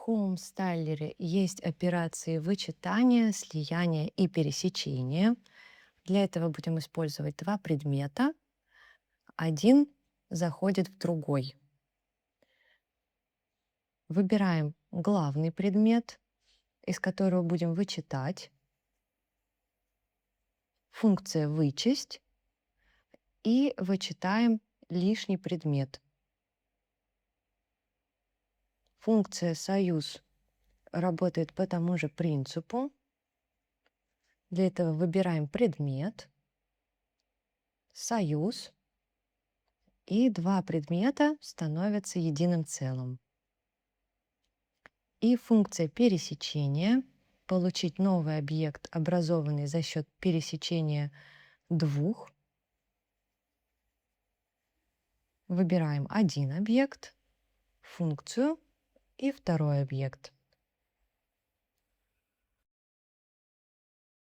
Homestylер есть операции вычитания, слияния и пересечения. Для этого будем использовать два предмета. Один заходит в другой. Выбираем главный предмет, из которого будем вычитать. Функция «Вычесть». И вычитаем лишний предмет. Функция «Союз» работает по тому же принципу. Для этого выбираем предмет, союз, и два предмета становятся единым целым. И функция пересечения — получить новый объект, образованный за счет пересечения двух. Выбираем один объект, функцию и второй объект.